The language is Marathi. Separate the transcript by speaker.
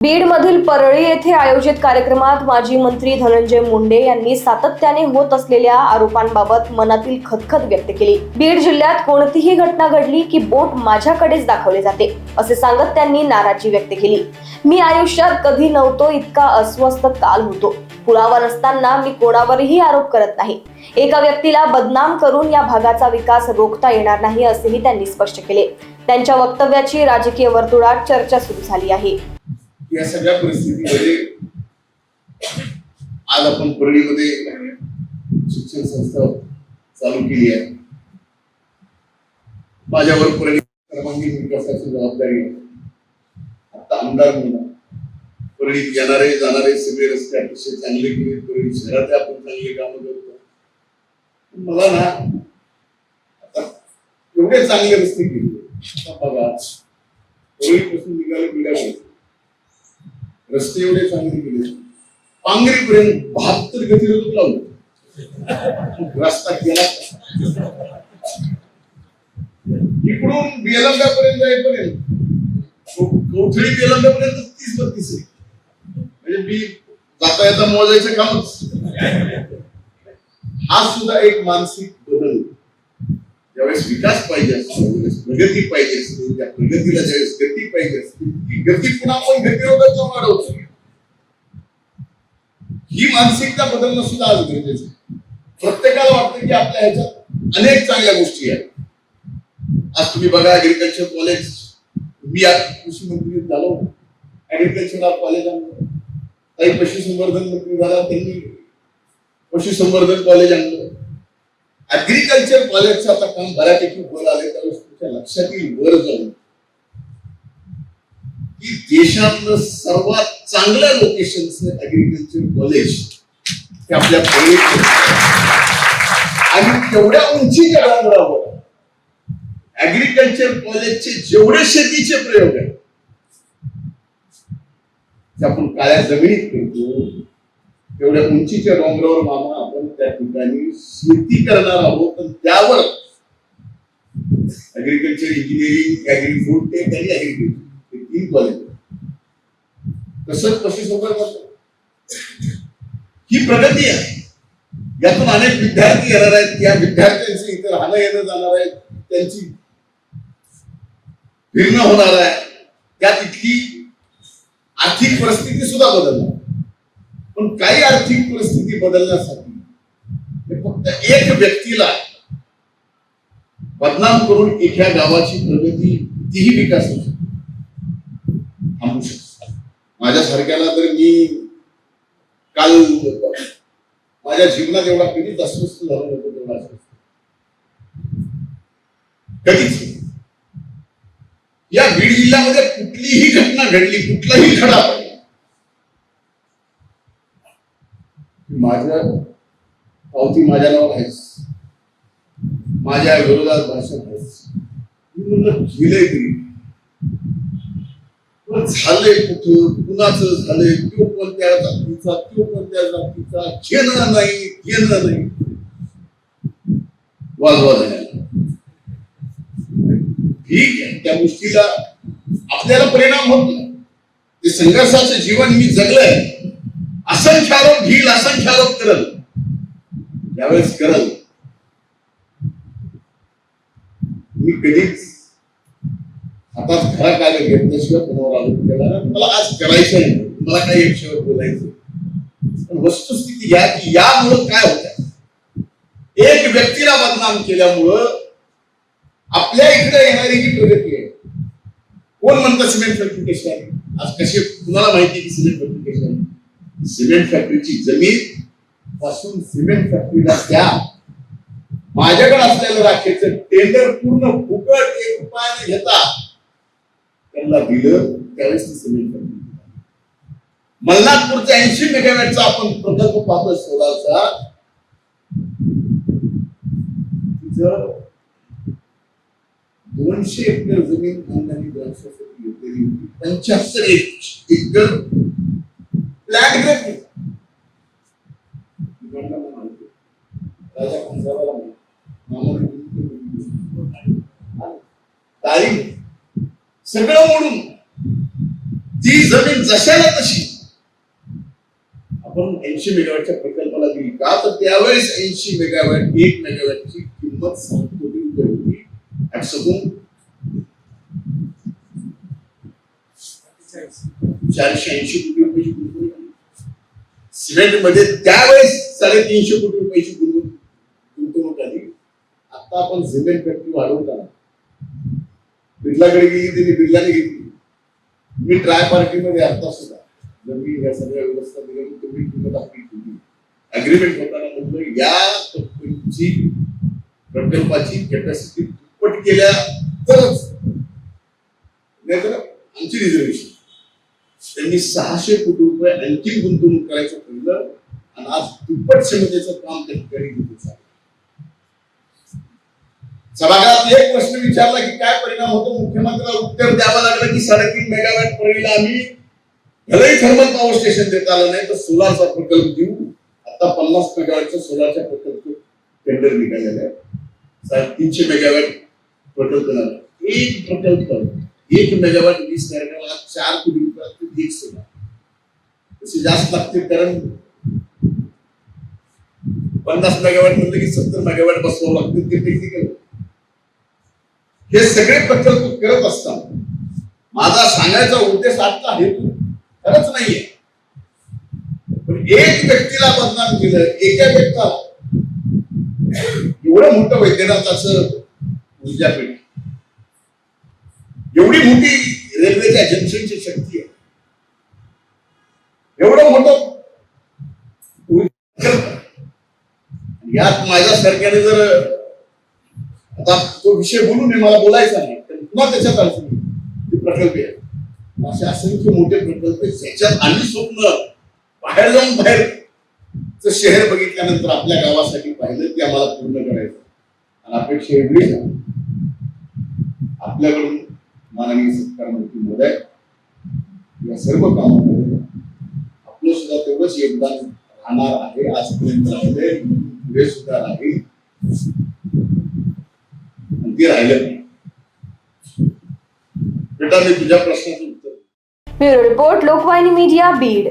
Speaker 1: बीडमधील परळी येथे आयोजित कार्यक्रमात माजी मंत्री धनंजय मुंडे यांनी सातत्याने होत असलेल्या आरोपांबाबत मनातील खदखद व्यक्त केली। बीड जिल्ह्यात कोणतीही घटना घडली की बोट माझ्याकडेच दाखवले जाते असे सांगत त्यांनी नाराजी व्यक्त केली। मी आयुष्यात कधी नव्हतो इतका अस्वस्थ काल होतो। पुरावा नसताना मी कोणावरही आरोप करत नाही। एका व्यक्तीला बदनाम करून या भागाचा विकास रोखता येणार नाही असेही त्यांनी स्पष्ट केले। त्यांच्या वक्तव्याची राजकीय वर्तुळात चर्चा सुरू झाली आहे।
Speaker 2: या सगळ्या परिस्थितीमध्ये आज आपण परळीमध्ये शिक्षण संस्था चालू केली आहे। माझ्यावर परळी सर्वांगीण विकासाची जबाबदारी आहे। आता आमदार म्हणून परळीत येणारे जाणारे सगळे रस्ते अतिशय चांगले केले। परळी शहरात आपण चांगली कामं करतो। मला ना आता एवढे चांगले रस्ते केले बघा, परळीपासून निघाले बिडाकडे रस्ते एवढे चांगले केले, पांगरीपर्यंत 72 गतिरोधक लावलं रस्ता केला। इकडून बेलंगापर्यंत जाईपर्यंत कोथळी बेलंगापर्यंत 30-32 आहे। म्हणजे मी जाता येता मोजायचं कामच। हा सुद्धा एक मानसिक बदल। ज्यावेळेस विकास पाहिजे असतो, प्रगती पाहिजे असते, त्या प्रगतीला ज्यावेळेस गती पाहिजे असते, ती गती पुन्हा आपण गतिरोधक वाढवतो। ही मानसिकता बदलणं सुद्धा आज गरजेचं आहे। प्रत्येकाला वाटतं की आपल्या ह्याच्यात अनेक चांगल्या गोष्टी आहेत। आज तुम्ही बघा ऍग्रिकल्चर कॉलेज, मी आज कृषी मंत्री झालो, ऍग्रिकल्चर कॉलेज आणलं। काही पशुसंवर्धन मंत्री झाला, त्यांनी पशुसंवर्धन कॉलेज आणलं। ऍग्रिकल्चर कॉलेजचं आता काम बऱ्यापैकी वर आले, त्यावेळेस तुमच्या लक्षात येईल वर जाऊन की देशातलं सर्वात चांगल्या लोकेशनचं ऍग्रिकल्चर कॉलेज हे आपल्या परळीत आणि तेवढ्या उंचीच्या डोंगरावर ऍग्रिकल्चर कॉलेजचे जेवढे शेतीचे प्रयोग आहेत ते आपण काळ्या जमिनीत करतो, तेवढ्या उंचीच्या डोंगरावर मामा आपण त्या ठिकाणी शेती करणार आहोत। पण त्यावर agriculture engineering, agri food tech आणि ऍग्रिकल्चर हे 3 कॉलेज। तसंच पशुसंवर्धन ही प्रगती आहे। यातून अनेक विद्यार्थी येणार आहेत, या विद्यार्थ्यांचे इतर राहणं येणं जाणार आहे, त्यांची फिरणं होणार आहे। त्यात इतकी आर्थिक परिस्थिती सुद्धा बदलणार। पण काही आर्थिक परिस्थिती बदलण्यासाठी फक्त एक व्यक्तीला बदनाम करून एका गावाची प्रगती कितीही विकास होऊ शकतो, थांबू शकतो। माझ्यासारख्याला तर मी काल माझ्या जीवनात एवढा कधीच अस्वस्थ झालो नव्हतो, तेवढा कधीच। या बीड जिल्ह्यामध्ये कुठलीही घटना घडली, कुठलाही खडा पडला, माझ्या पावती माझ्या नावावर आहेच, माझ्या विरोधात भाषण आहेच। मी म्हणलं गेलंय तरी झालंय कुठं, कुणाचं झालंय, तो कोणत्या जातीचा, तो कोणत्या जातीचा, घेणं नाही वाजवा झाला। ठीक आहे, त्या गोष्टीला आपल्याला परिणाम होत नाही। ते संघर्षाचं जीवन मी जगलंय। असंख्य आरोप घेईल, असंख्य आरोप करल, यावेळेस करल। मी कधीच हातात खरा कागद घेतल्याशिवाय कोणावर आरोप केला ना। मला आज करायचं नाही, मला काही एक शेवट बोलायचं। पण वस्तुस्थिती घ्या की यामुळं काय होतं, एक व्यक्तीला बदनाम केल्यामुळं आपल्या इकडे येणारी जी प्रगती आहे, कोण म्हणतं सिमेंट फॅक्टरी कशी आहे, आज कशी कुणाला माहिती की सिमेंट फॅक्टरी कशी आहे? सिमेंट फॅक्टरीची जमीन पासून सिमेंट फॅक्टरीला द्या, माझ्याकडे असलेलं राखेचं टेंडर पूर्ण फुकट 1 रुपयाने घेता त्यांना दिलं, त्यावेळेस ती सिमेंट फॅक्टरी। मलनाथपूरचा 80 मेगावॅटचा आपण प्रकल्प पाहतो सोलारचा, तिथं 200 एकर जमीन खानदानी द्राक्षासाठी घेतलेली होती, 75 एकर प्लॅट घेतली। तारीख सगळं मोडून ती जमीन जशाला तशी आपण 80 मेगावॅटच्या प्रकल्पाला दिली का, तर त्यावेळेस 80 मेगावॅट 1 मेगावॅटची किंमत 7 कोटी रुपये होती. आणि सगून 480 कोटी रुपयाची गुंतवणूक झाली. सिमेंट मध्ये त्यावेळेस 350 कोटी रुपयाची गुंतवणूक आली. आता आपण सिमेंट फॅक्टरी वाढवताना बिर्लाकडे गेली, त्यांनी बिर्लाने घेतली. मी ट्राय पार्टीमध्ये आता सुद्धा जर मी या सगळ्या व्यवस्था दिल्या तुम्ही किंमत आपली केली अग्रीमेंट होताना म्हटलं या कंपनीची प्रकल्पाची कॅपॅसिटी दुप्पट केल्या तरच, नाहीतर आमची रिझर्वेशन. त्यांनी 600 कोटी रुपये आणखी गुंतवणूक करायचं ठरलं आणि आज दुप्पट क्षमतेचं काम त्या ठिकाणी घेतलं. सभागृहात एक प्रश्न विचारला की काय परिणाम होतो, मुख्यमंत्र्यांना उत्तर द्यावं लागलं की 3.5 मेगावॅट परळीला आम्ही भलेही थर्मल पॉवर स्टेशन देता आलं नाही तर सोलारचा प्रकल्प देऊ. आता 50 मेगावॅटच्या सोलारच्या प्रकल्प टेंडर निघालेलं आहे. 300 मेगावॅट प्रकल्प झाला. एक प्रकल्प 1 मेगावॅट 20 मेगावॅट 4 कोटी रुपयात एक सोलार. तसे जास्त लागते कारण 50 मेगावॅट म्हणलं की 70 मेगावॅट बसवावं लागतं. ते टेक्निकल. हे सगळे प्रकल्प करत असताना माझा सांगायचा उद्देश आजचा हेतू खरंच नाहीये, पण एक व्यक्तीला बदनाम केलं, एका व्यक्तीला एवढं मोठं वैद्यनाथाचं ऊर्जापीठ, एवढी मोठी रेल्वेच्या जंक्शनची शक्ती आहे, एवढं मोठं यात माझ्या सरकारने जर आता तो विषय बोलू नये, मला बोलायचा नाही, तर पुन्हा त्याच्यात अडचणी प्रकल्प आहे. असे असंख्य मोठे प्रकल्प ज्याच्यात आम्ही स्वप्न बाहेर जाऊन बाहेरचं शहर बघितल्यानंतर आपल्या गावासाठी पाहिलं की आम्हाला पूर्ण करायचं. आणि अपेक्षा एवढीच आहे आपल्याकडून माननीय सरकार मंत्री महोदय या सर्व कामामध्ये आपलं सुद्धा तेवढंच योगदान राहणार आहे. आजपर्यंत राहिले, पुढे सुद्धा राहील. ते राहिलं नाही. बेटा मी तुझ्या प्रश्नाचं उत्तर.
Speaker 1: Bureau report, Lokvahini media, Beed.